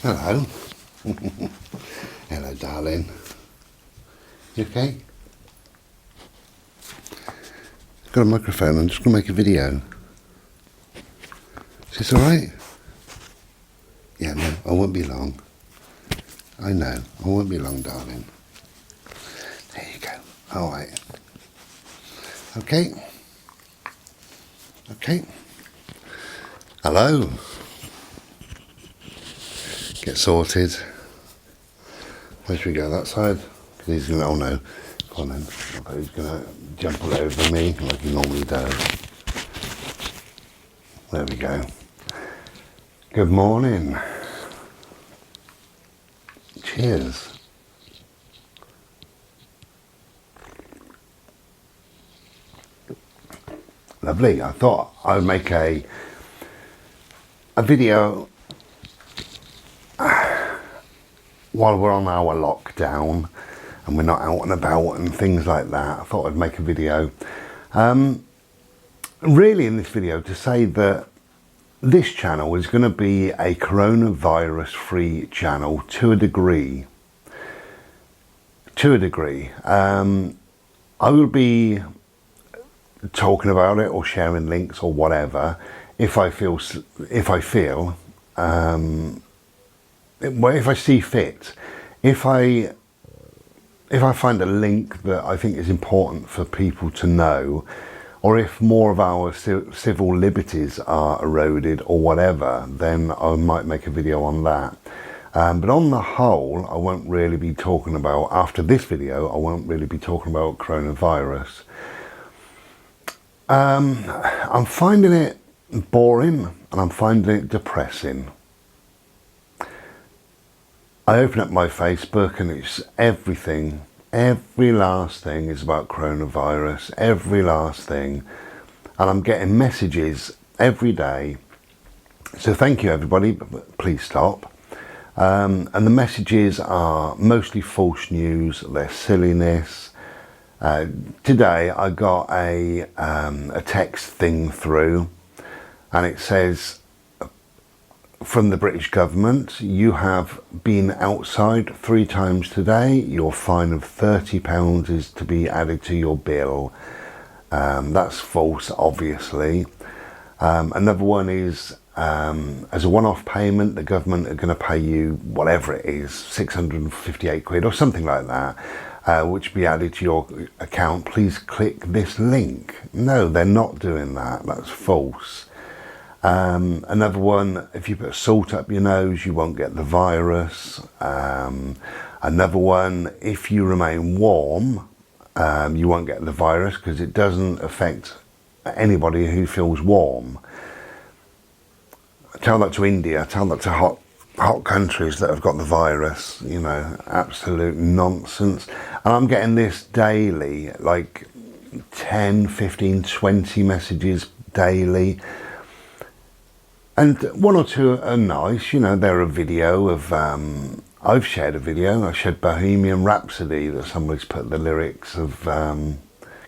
Hello. Hello, darling. You okay? Got a microphone. I'm just going to make a video. Is this alright? Yeah, no, I won't be long. I know, I won't be long, darling. There you go. Alright. Okay. Okay. Hello. Get sorted. Where should we go? That side? Because he's going to, oh no. Go on then. I thought he's going to jump all over me like he normally does. There we go. Good morning. Cheers. Lovely. I thought I would make a video while we're on our lockdown and we're not out and about and things like that. I thought I'd make a video. Really in this video to say that this channel is going to be a coronavirus free channel to a degree. I will be talking about it or sharing links or whatever if I see fit. If I find a link that I think is important for people to know, or if more of our civil liberties are eroded or whatever, then I might make a video on that. But on the whole, I won't really be talking about, after this video, I won't really be talking about coronavirus. I'm finding it boring and I'm finding it depressing. I open up my Facebook and it's everything, every last thing is about coronavirus, every last thing. And I'm getting messages every day. So thank you everybody, but please stop. And the messages are mostly false news, they're silliness. Today I got a text thing through and it says, from the British government, you have been outside 3 times today, your fine of £30 is to be added to your bill. That's false, obviously. Another one is, as a one-off payment, the government are going to pay you whatever it is, 658 quid or something like that, which will be added to your account. Please click this link. No, they're not doing that. That's false. Another one, if you put salt up your nose, you won't get the virus. Another one, if you remain warm, you won't get the virus because it doesn't affect anybody who feels warm. Tell that to India, tell that to hot countries that have got the virus, you know, absolute nonsense. And I'm getting this daily, like 10, 15, 20 messages daily. And 1 or 2 are nice, you know, they're a video of, I've shared a video, I shared Bohemian Rhapsody that somebody's put the lyrics of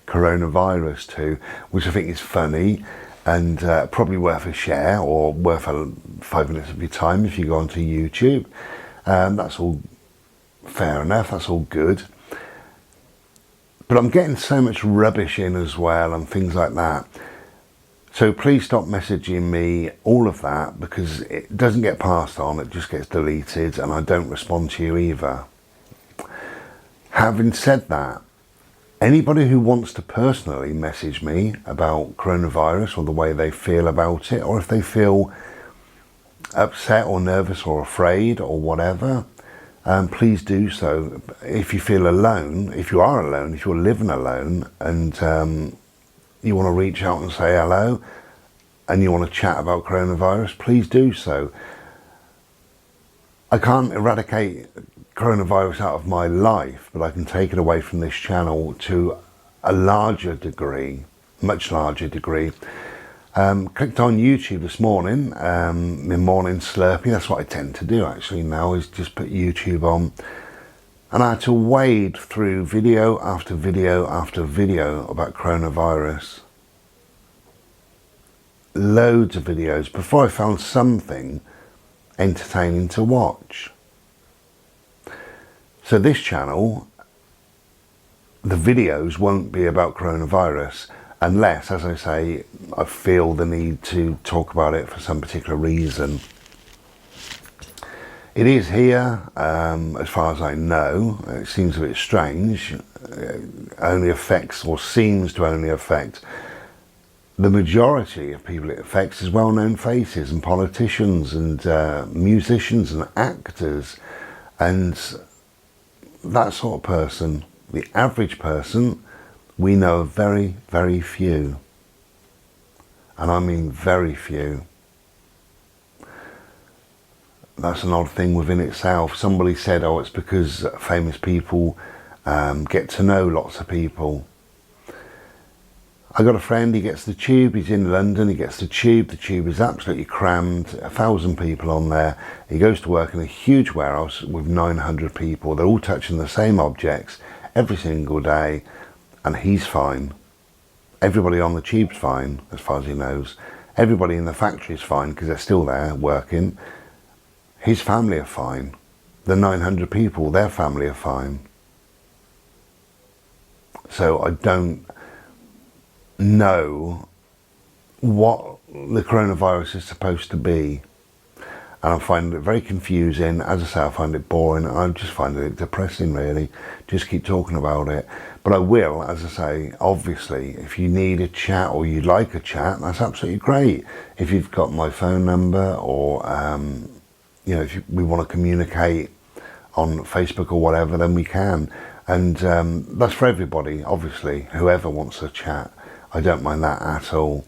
coronavirus to, which I think is funny and probably worth a share or worth 5 minutes of your time if you go onto YouTube. That's all fair enough, that's all good. But I'm getting so much rubbish in as well and things like that. So please stop messaging me all of that because it doesn't get passed on, it just gets deleted and I don't respond to you either. Having said that, anybody who wants to personally message me about coronavirus or the way they feel about it, or if they feel upset or nervous or afraid or whatever, please do so. If you feel alone, if you are alone, if you're living alone and you want to reach out and say hello and you want to chat about coronavirus, please do so. I can't eradicate coronavirus out of my life, but I can take it away from this channel to a larger degree, much larger degree. Clicked on YouTube this morning, my morning slurpee, that's what I tend to do actually now, is just put YouTube on. And I had to wade through video after video after video about coronavirus. Loads of videos before I found something entertaining to watch. So this channel, the videos won't be about coronavirus unless, as I say, I feel the need to talk about it for some particular reason. It is here, as far as I know. It seems a bit strange. It only affects, or seems to only affect, the majority of people it affects is well-known faces and politicians and musicians and actors and that sort of person. The average person, we know of very, very few. And I mean very few. That's an odd thing within itself. Somebody said, oh, it's because famous people get to know lots of people. I got a friend, he gets the tube, he's in London, he gets the tube is absolutely crammed, 1,000 people on there. He goes to work in a huge warehouse with 900 people. They're all touching the same objects every single day, and he's fine. Everybody on the tube's fine, as far as he knows. Everybody in the factory's fine, because they're still there working. His family are fine. The 900 people, their family are fine. So I don't know what the coronavirus is supposed to be. And I'm finding it very confusing. As I say, I find it boring. I'm just finding it depressing, really. Just keep talking about it. But I will, as I say, obviously, if you need a chat or you'd like a chat, that's absolutely great. If you've got my phone number or you know, if we want to communicate on Facebook or whatever, then we can. And that's for everybody, obviously, whoever wants to chat. I don't mind that at all.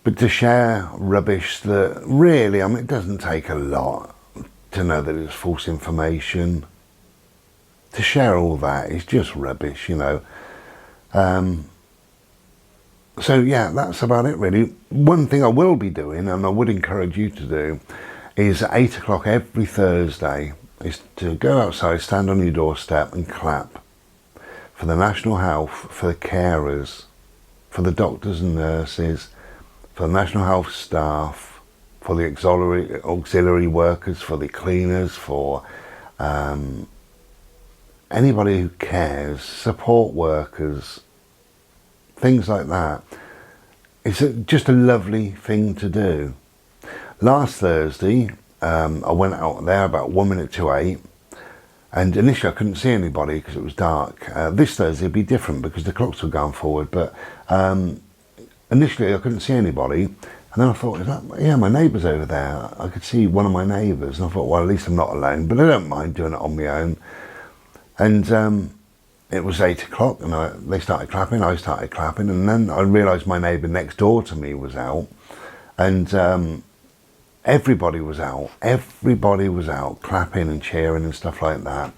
But to share rubbish that really, I mean, it doesn't take a lot to know that it's false information. To share all that is just rubbish, you know. So yeah, that's about it really. One thing I will be doing, and I would encourage you to do, is at 8 o'clock every Thursday, is to go outside, stand on your doorstep and clap for the National Health, for the carers, for the doctors and nurses, for the National Health staff, for the auxiliary workers, for the cleaners, for anybody who cares, support workers, things like that. It's just a lovely thing to do. Last Thursday, I went out there about 1 minute to 8, and initially I couldn't see anybody because it was dark. This Thursday it'd be different because the clocks were going forward, but initially I couldn't see anybody, and then I thought, yeah, my neighbour's over there. I could see one of my neighbours, and I thought, well, at least I'm not alone, but I don't mind doing it on my own. And it was 8 o'clock, and they started clapping, I started clapping, and then I realised my neighbour next door to me was out, and everybody was out clapping and cheering and stuff like that.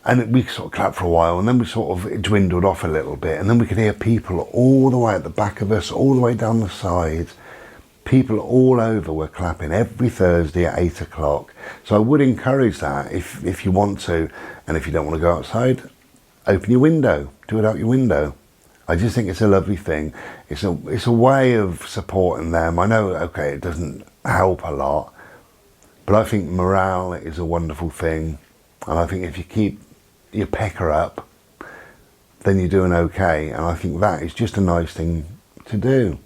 And we sort of clapped for a while, and then it dwindled off a little bit, and then we could hear people all the way at the back of us, all the way down the sides. People all over were clapping every Thursday at 8 o'clock. So I would encourage that if you want to, and if you don't want to go outside, open your window, do it out your window. I just think it's a lovely thing. It's a way of supporting them. I know, okay, it doesn't help a lot, but I think morale is a wonderful thing. And I think if you keep your pecker up, then you're doing okay. And I think that is just a nice thing to do.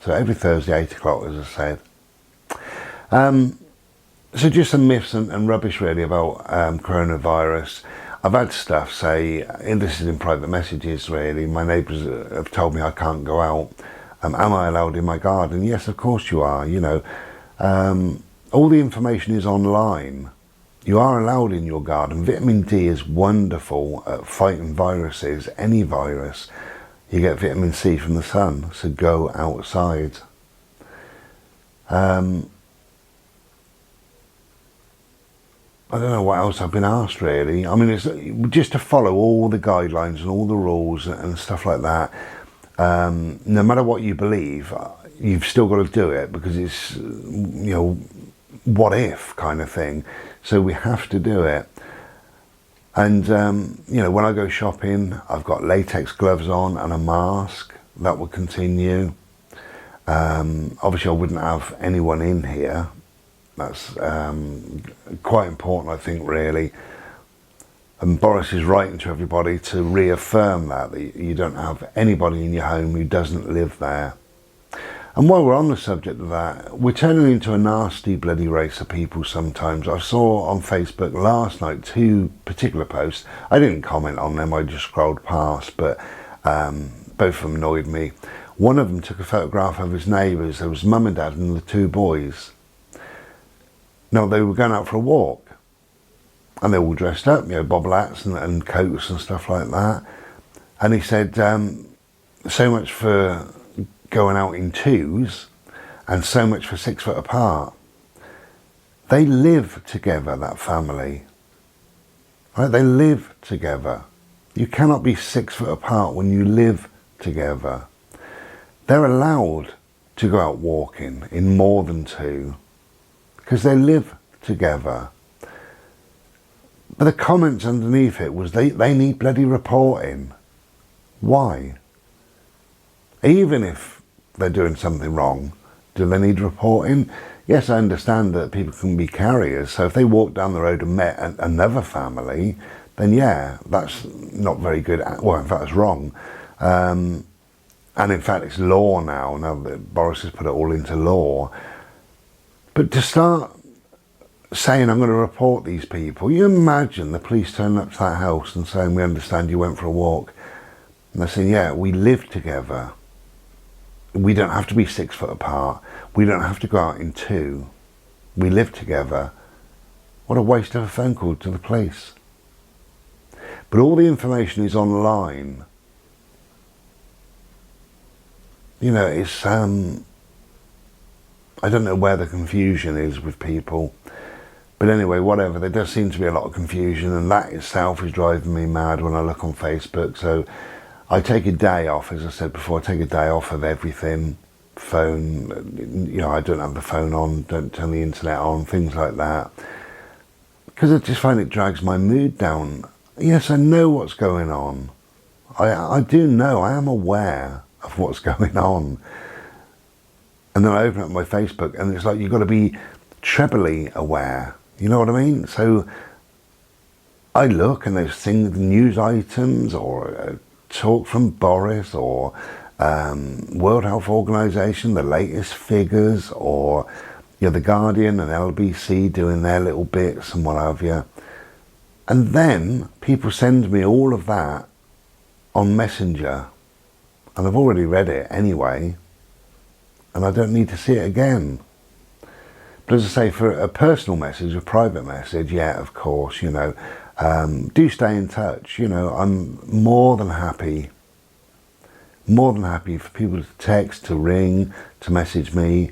So every Thursday, 8 o'clock, as I said. So just some myths and rubbish really about coronavirus. I've had stuff say, and this is in private messages really, my neighbours have told me I can't go out. Am I allowed in my garden? Yes, of course you are, you know. All the information is online. You are allowed in your garden. Vitamin D is wonderful at fighting viruses, any virus. You get vitamin C from the sun, so go outside. I don't know what else I've been asked really. I mean, it's just to follow all the guidelines and all the rules and stuff like that. No matter what you believe, you've still got to do it because it's, you know, what if kind of thing. So we have to do it. And, you know, when I go shopping, I've got latex gloves on and a mask. That will continue. Obviously, I wouldn't have anyone in here That's quite important, I think, really. And Boris is writing to everybody to reaffirm that you don't have anybody in your home who doesn't live there. And while we're on the subject of that, we're turning into a nasty bloody race of people sometimes. I saw on Facebook last night 2 particular posts. I didn't comment on them, I just scrolled past, but both of them annoyed me. One of them took a photograph of his neighbours. There was mum and dad and the 2 boys. Now, they were going out for a walk. And they were all dressed up, bobble hats and coats and stuff like that. And he said, so much for going out in 2s and so much for 6 foot apart. They live together, that family. Right? They live together. You cannot be 6 foot apart when you live together. They're allowed to go out walking in more than 2 because they live together. But the comments underneath it was they need bloody reporting. Why? Even if they're doing something wrong, do they need reporting? Yes, I understand that people can be carriers, so if they walked down the road and met another family, then yeah, that's not very good. Well, in fact, it's wrong. And in fact, it's law now that Boris has put it all into law. But to start saying I'm going to report these people, you imagine the police turning up to that house and saying, we understand you went for a walk. And they're saying, yeah, we live together. We don't have to be 6 foot apart. We don't have to go out in 2. We live together. What a waste of a phone call to the police. But all the information is online. It's, I don't know where the confusion is with people. But anyway, whatever, there does seem to be a lot of confusion, and that itself is driving me mad when I look on Facebook. So I take a day off, as I said before, I take a day off of everything. Phone, I don't have the phone on, don't turn the internet on, things like that. Because I just find it drags my mood down. Yes, I know what's going on. I do know, I am aware of what's going on. And then I open up my Facebook and it's like you've got to be trebly aware. You know what I mean? So I look and there's things, news items or talk from Boris or World Health Organization, the latest figures, or The Guardian and LBC doing their little bits and what have you. And then people send me all of that on Messenger, and I've already read it anyway, and I don't need to see it again. But as I say, for a personal message, a private message, yeah, of course, do stay in touch. I'm more than happy for people to text, to ring, to message me.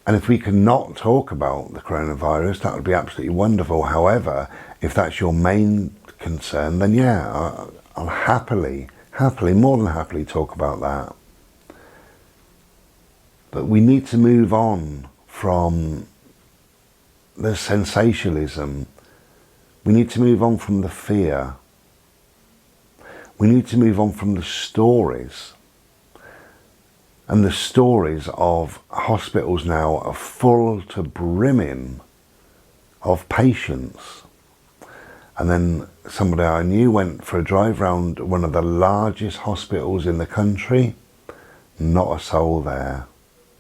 And if we can not talk about the coronavirus, that would be absolutely wonderful. However, if that's your main concern, then yeah, I'll happily, more than happily talk about that. But we need to move on from the sensationalism. We need to move on from the fear. We need to move on from the stories. And the stories of hospitals now are full to brimming of patients. And then somebody I knew went for a drive around one of the largest hospitals in the country. Not a soul there.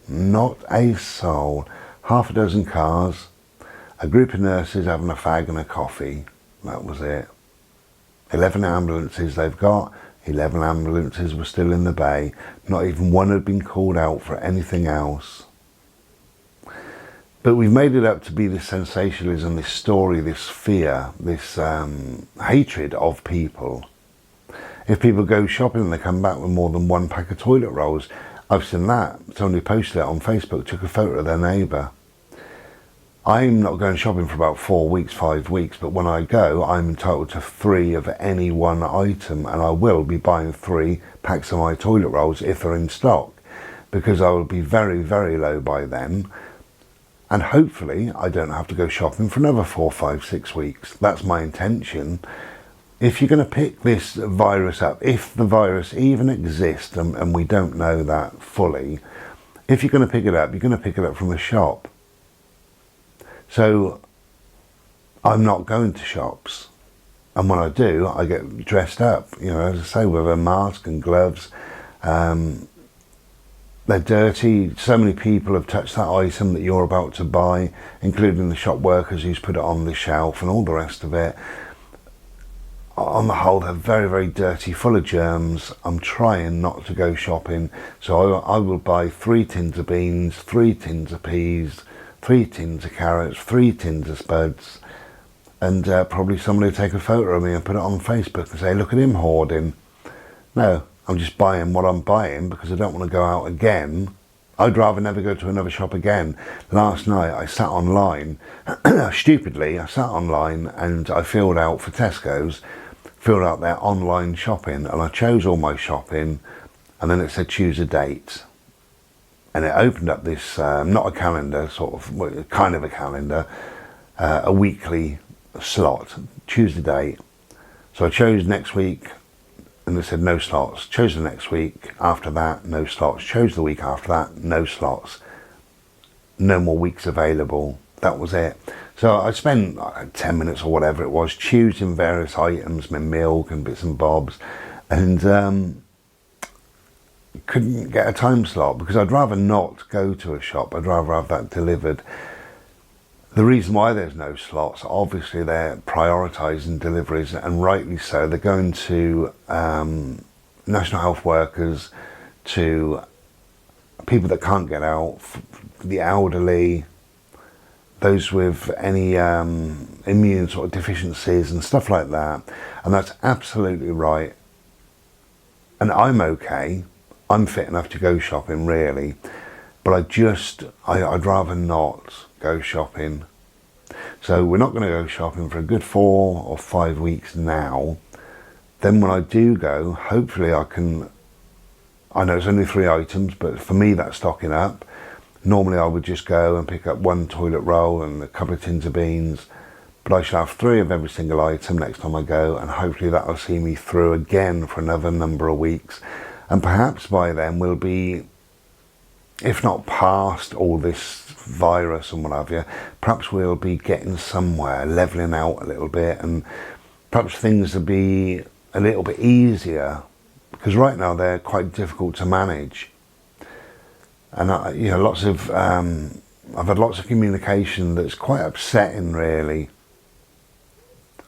Not a soul. Half a dozen cars, a group of nurses having a fag and a coffee. That was it. 11 ambulances they've got. 11 ambulances were still in the bay. Not even one had been called out for anything else. But we've made it up to be this sensationalism, this story, this fear, this hatred of people. If people go shopping and they come back with more than 1 pack of toilet rolls, I've seen that. Somebody posted it on Facebook, took a photo of their neighbour. I'm not going shopping for about 4 weeks, 5 weeks, but when I go, I'm entitled to 3 of any one item, and I will be buying 3 packs of my toilet rolls if they're in stock, because I will be very, very low by then, and hopefully I don't have to go shopping for another 4, 5, 6 weeks. That's my intention. If you're going to pick this virus up, if the virus even exists, and we don't know that fully, if you're going to pick it up, you're going to pick it up from a shop. So I'm not going to shops. And when I do, I get dressed up, you know, as I say, with a mask and gloves. They're dirty. So many people have touched that item that you're about to buy, including the shop workers who's put it on the shelf and all the rest of it. On the whole, they're very, very dirty, full of germs. I'm trying not to go shopping. So I will buy 3 tins of beans, 3 tins of peas, 3 tins of carrots, 3 tins of spuds. And probably somebody will take a photo of me and put it on Facebook and say, look at him hoarding. No, I'm just buying what I'm buying because I don't want to go out again. I'd rather never go to another shop again. Last night I sat online, stupidly, I sat online and I filled out for Tesco's, filled out their online shopping, and I chose all my shopping, and then it said choose a date. And it opened up this, not a calendar, sort of, kind of a calendar, a weekly slot, choose the date. So I chose next week, and it said no slots. Chose the next week after that, no slots. Chose the week after that, no slots. No more weeks available. That was it. So I spent 10 minutes or whatever it was choosing various items, my milk and bits and bobs, and couldn't get a time slot because I'd rather not go to a shop. I'd rather have that delivered. The reason why there's no slots, obviously they're prioritising deliveries, and rightly so. They're going to national health workers, to people that can't get out, the elderly, those with any immune sort of deficiencies and stuff like that. And that's absolutely right. And I'm okay. I'm fit enough to go shopping, really. But I'd rather not go shopping. So we're not going to go shopping for a good 4 or 5 weeks now. Then when I do go, hopefully I know it's only 3 items, but for me that's stocking up. Normally I would just go and pick up 1 toilet roll and a couple of tins of beans, but I shall have 3 of every single item next time I go, and hopefully that'll see me through again for another number of weeks. And perhaps by then we'll be, if not past all this virus and what have you, perhaps we'll be getting somewhere, levelling out a little bit, and perhaps things will be a little bit easier, because right now they're quite difficult to manage. And I've had lots of communication that's quite upsetting, really.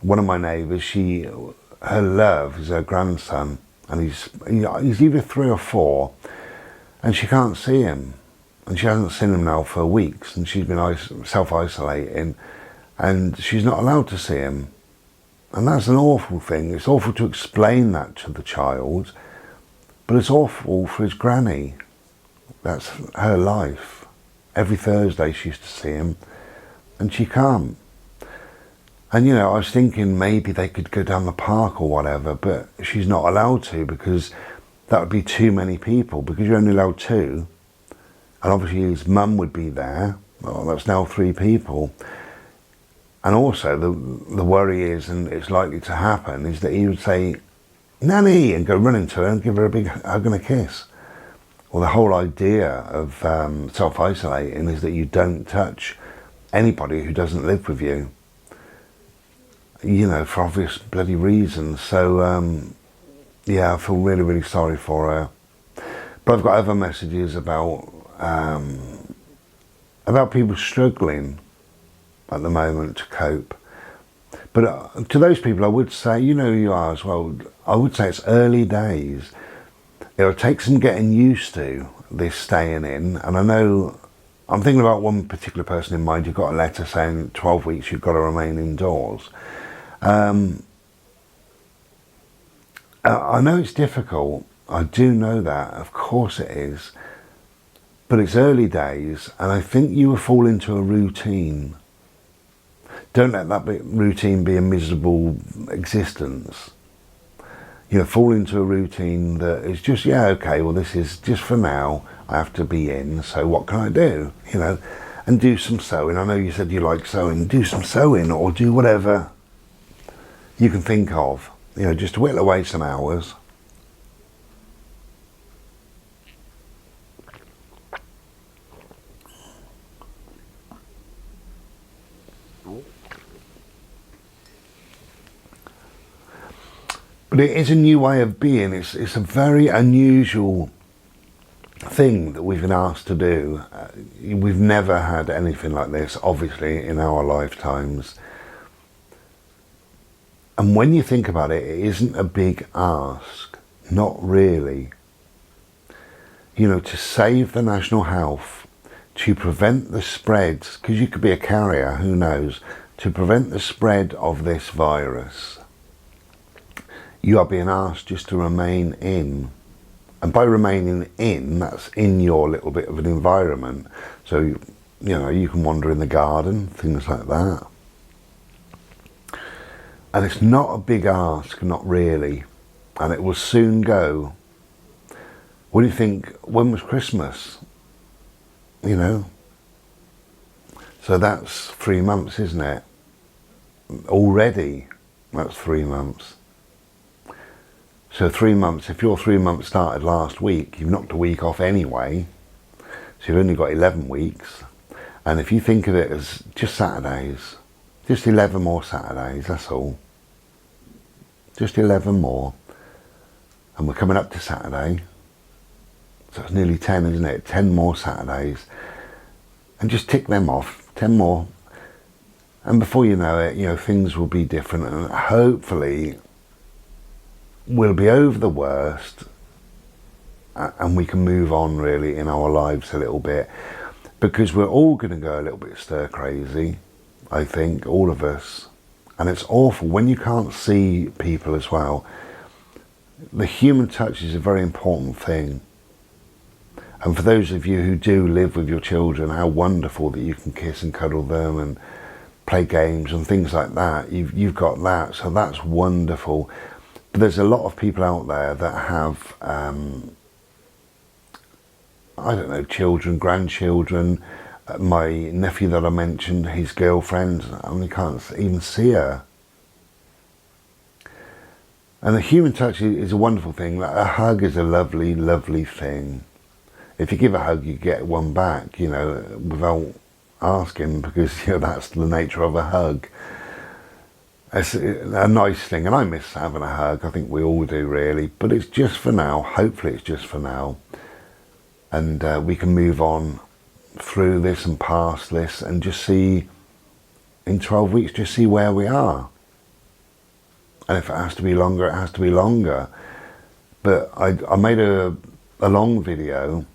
One of my neighbours, her love is her grandson, and he's either 3 or 4, and she can't see him, and she hasn't seen him now for weeks, and she's been self-isolating, and she's not allowed to see him. And that's an awful thing. It's awful to explain that to the child, but it's awful for his granny. That's her life. Every Thursday she used to see him, and she can't. And I was thinking maybe they could go down the park or whatever, but she's not allowed to, because that would be too many people, because you're only allowed 2. And obviously his mum would be there. Well, that's now 3 people. And also the worry is, and it's likely to happen, is that he would say, "Nanny," and go running to her and give her a big hug and a kiss. Well, the whole idea of self-isolating is that you don't touch anybody who doesn't live with you, for obvious bloody reasons. So, yeah, I feel really, really sorry for her. But I've got other messages about people struggling at the moment to cope. But to those people, I would say, who you are as well, I would say it's early days. It'll take some getting used to this staying in. And I know, I'm thinking about one particular person in mind who got a letter saying 12 weeks you've got to remain indoors. I know it's difficult. I do know that. Of course it is. But it's early days, and I think you will fall into a routine. Don't let that routine be a miserable existence. Fall into a routine that is just, yeah, okay, well, this is just for now. I have to be in, so what can I do? And do some sewing. I know you said you like sewing. Do some sewing, or do whatever you can think of. Just whittle away some hours. But it is a new way of being. It's a very unusual thing that we've been asked to do. We've never had anything like this, obviously, in our lifetimes. And when you think about it, it isn't a big ask. Not really. You know, to save the national health, to prevent the spreads, because you could be a carrier, who knows, to prevent the spread of this virus, you are being asked just to remain in. And by remaining in, that's in your little bit of an environment. So, you know, you can wander in the garden, things like that. And it's not a big ask, not really. And it will soon go. What do you think, when was Christmas? You know? So that's 3 months, isn't it? Already, that's 3 months. So 3 months, if your 3 months started last week, you've knocked a week off anyway. So you've only got 11 weeks. And if you think of it as just Saturdays, just 11 more Saturdays, that's all. Just 11 more. And we're coming up to Saturday. So it's nearly 10, isn't it? 10 more Saturdays. And just tick them off. 10 more. And before you know it, you know, things will be different. And hopefully we'll be over the worst. And we can move on, really, in our lives a little bit. Because we're all going to go a little bit stir crazy, I think, all of us. And it's awful when you can't see people as well. The human touch is a very important thing. And for those of you who do live with your children, how wonderful that you can kiss and cuddle them and play games and things like that. You've got that, so that's wonderful. But there's a lot of people out there that have, I don't know, children, grandchildren. My nephew that I mentioned, his girlfriend, I can't even see her. And the human touch is a wonderful thing. Like, a hug is a lovely, lovely thing. If you give a hug, you get one back, you know, without asking, because, you know, that's the nature of a hug. It's a nice thing, and I miss having a hug. I think we all do, really. But it's just for now. Hopefully it's just for now. And we can move on through this and past this and just see, in 12 weeks, just see where we are. And if it has to be longer, it has to be longer. But I made a long video,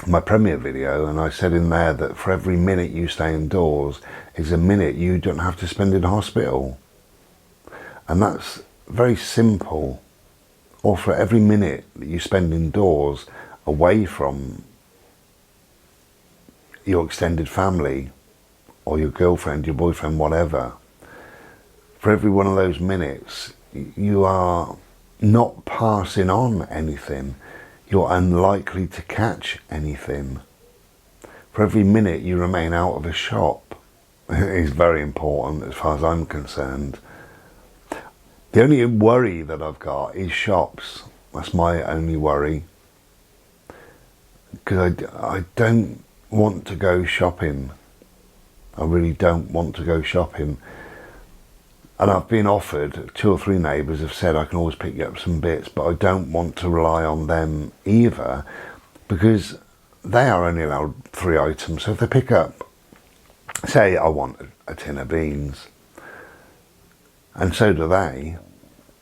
my premiere video, and I said in there that for every minute you stay indoors is a minute you don't have to spend in hospital. And that's very simple. Or for every minute that you spend indoors away from your extended family or your girlfriend, your boyfriend, whatever, for every one of those minutes you are not passing on anything. You're unlikely to catch anything. For every minute you remain out of a shop is very important as far as I'm concerned. The only worry that I've got is shops. That's my only worry. Because I don't want to go shopping. I really don't want to go shopping. And I've been offered, 2 or 3 neighbours have said I can always pick you up some bits, but I don't want to rely on them either, because they are only allowed 3 items. So if they pick up, say I want a tin of beans, and so do they,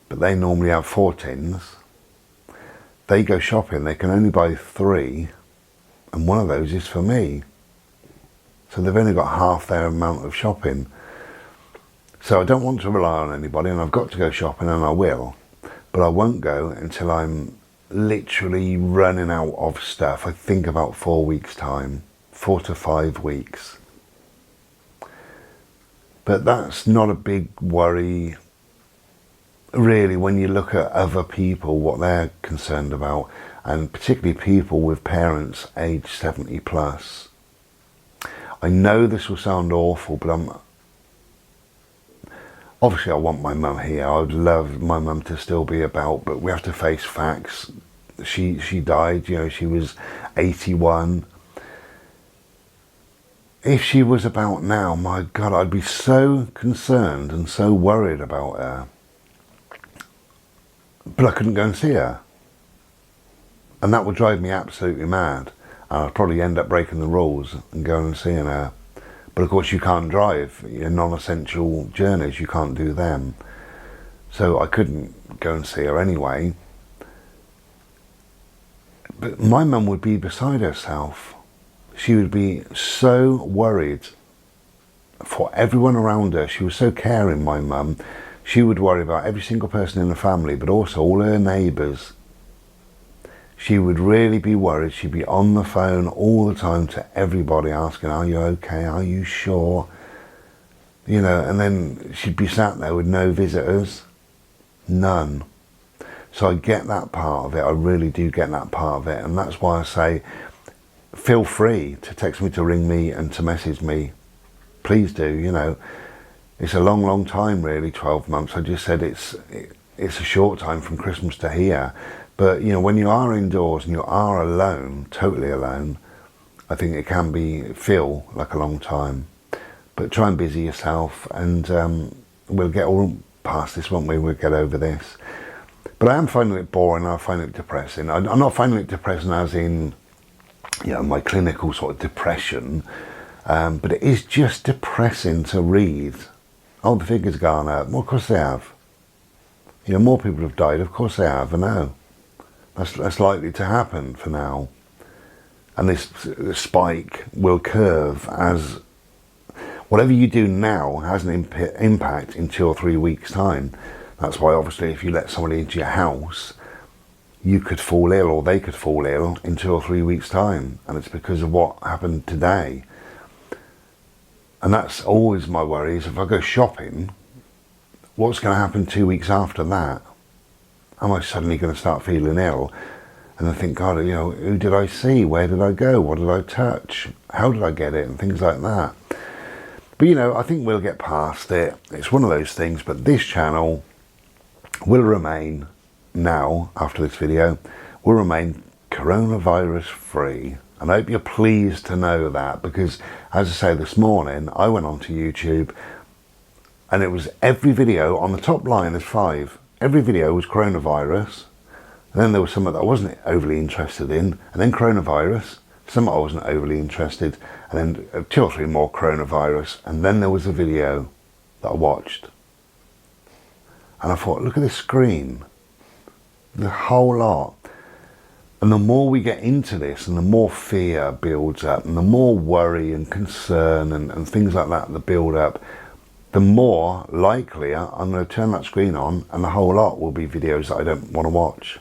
but they normally have 4 tins. They go shopping, they can only buy 3, and one of those is for me. So they've only got half their amount of shopping. So I don't want to rely on anybody, and I've got to go shopping, and I will. But I won't go until I'm literally running out of stuff. I think about 4 weeks' time, 4 to 5 weeks. But that's not a big worry, really, when you look at other people, what they're concerned about, and particularly people with parents aged 70 plus. I know this will sound awful, but obviously I want my mum here. I would love my mum to still be about, but we have to face facts. She died, you know, she was 81. If she was about now, my God, I'd be so concerned and so worried about her. but I couldn't go and see her. And that would drive me absolutely mad. And I'd probably end up breaking the rules and going and seeing her. But of course you can't drive. Your non-essential journeys, you can't do them. So I couldn't go and see her anyway. But my mum would be beside herself. She would be so worried for everyone around her. She was so caring, my mum. She would worry about every single person in the family, but also all her neighbours. She would really be worried. She'd be on the phone all the time to everybody asking, are you okay? Are you sure? You know, and then she'd be sat there with no visitors. None. So I get that part of it. I really do get that part of it. And that's why I say, feel free to text me, to ring me and to message me. Please do, you know. It's a long, long time really, 12 months. I just said it's a short time from Christmas to here. But, you know, when you are indoors and you are alone, totally alone, I think it can feel like a long time. But try and busy yourself, and we'll get all past this, won't we? We'll get over this. But I am finding it boring. I find it depressing. I'm not finding it depressing as in, you know, my clinical sort of depression. But it is just depressing to read. Oh, the figures gone up. Well, of course they have. You know, more people have died. Of course they have. I know. That's likely to happen for now. And this spike will curve as whatever you do now has an impact in 2 or 3 weeks' time. That's why, obviously, if you let somebody into your house, you could fall ill, or they could fall ill in 2 or 3 weeks' time. And it's because of what happened today. And that's always my worry, is if I go shopping, what's going to happen 2 weeks after that? Am I suddenly going to start feeling ill? And I think, God, you know, who did I see? Where did I go? What did I touch? How did I get it? And things like that. But, you know, I think we'll get past it. It's one of those things. But this channel will remain, now, after this video, will remain coronavirus free. And I hope you're pleased to know that, because, as I say, this morning, I went onto YouTube, and it was every video on the top line, there's 5. Every video was coronavirus. And then there was some that I wasn't overly interested in, and then coronavirus, some I wasn't overly interested, and then 2 or 3 more coronavirus, and then there was a video that I watched. And I thought, look at this screen, the whole lot. And the more we get into this, and the more fear builds up, and the more worry and concern and things like that build up, the more likely I'm going to turn that screen on, and the whole lot will be videos that I don't want to watch,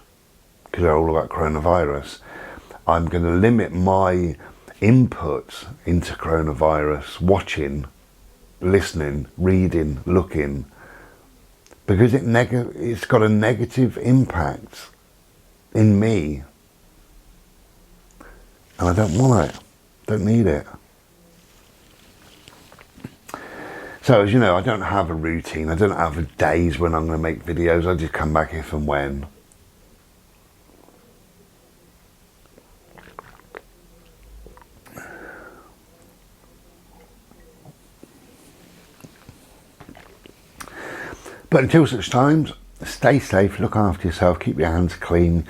because they're all about coronavirus. I'm going to limit my input into coronavirus, watching, listening, reading, looking, because it's got a negative impact in me. And I don't want it, don't need it. So, as you know, I don't have a routine. I don't have days when I'm going to make videos. I just come back if and when. But until such times, stay safe, look after yourself, keep your hands clean,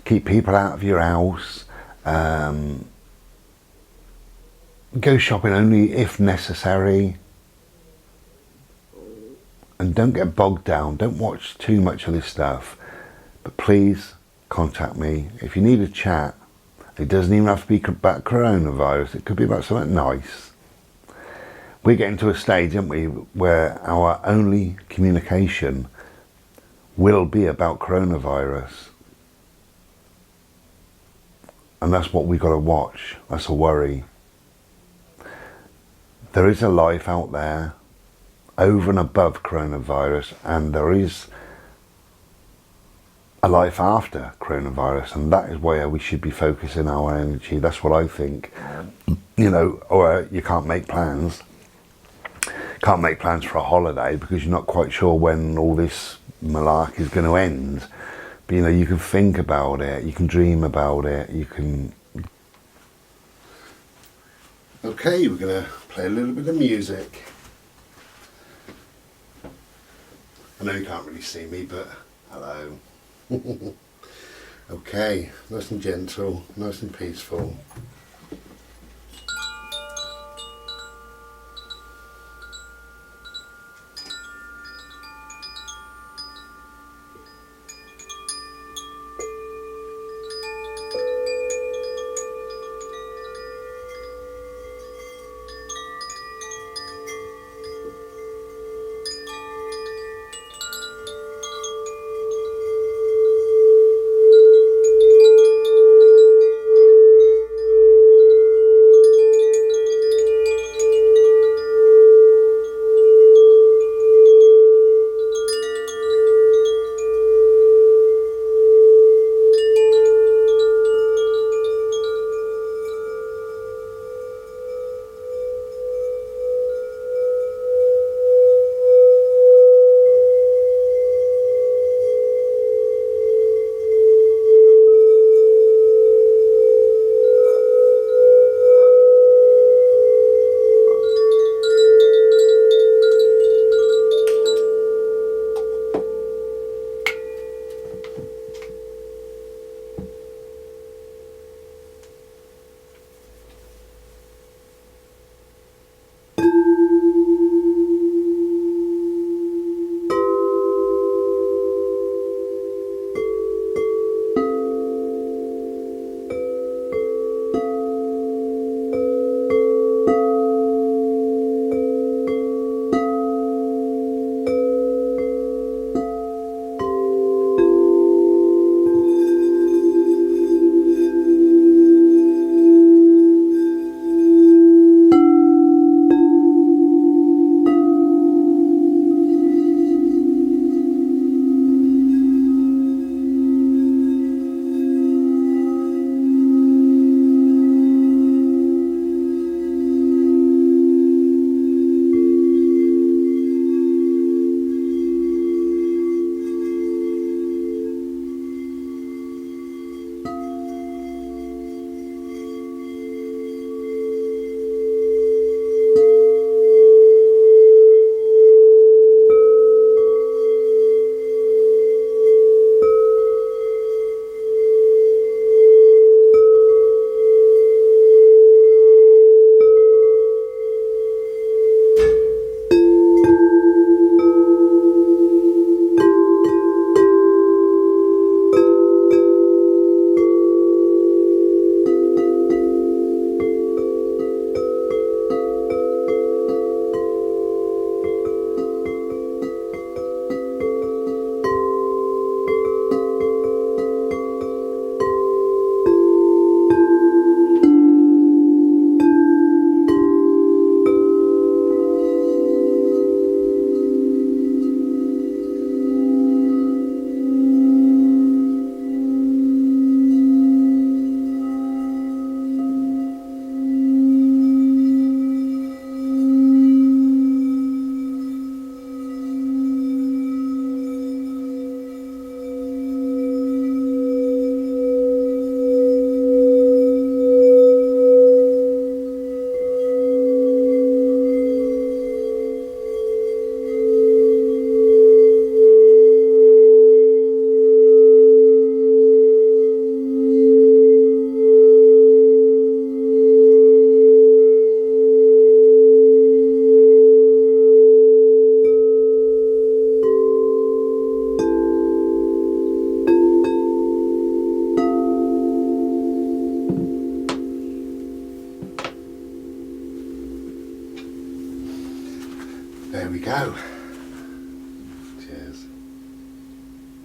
keep people out of your house. Go shopping only if necessary. And don't get bogged down. Don't watch too much of this stuff. But please contact me. If you need a chat, it doesn't even have to be about coronavirus. It could be about something nice. We're getting to a stage, aren't we, where our only communication will be about coronavirus. And that's what we've got to watch. That's a worry. There is a life out there over and above coronavirus, and there is a life after coronavirus, and that is where we should be focusing our energy. That's what I think. You know, or you can't make plans. Can't make plans for a holiday because you're not quite sure when all this malarkey is going to end. But, you know, you can think about it, you can dream about it, you can... Okay, we're going to play a little bit of music. I know you can't really see me, but hello. Okay, nice and gentle, nice and peaceful. There we go.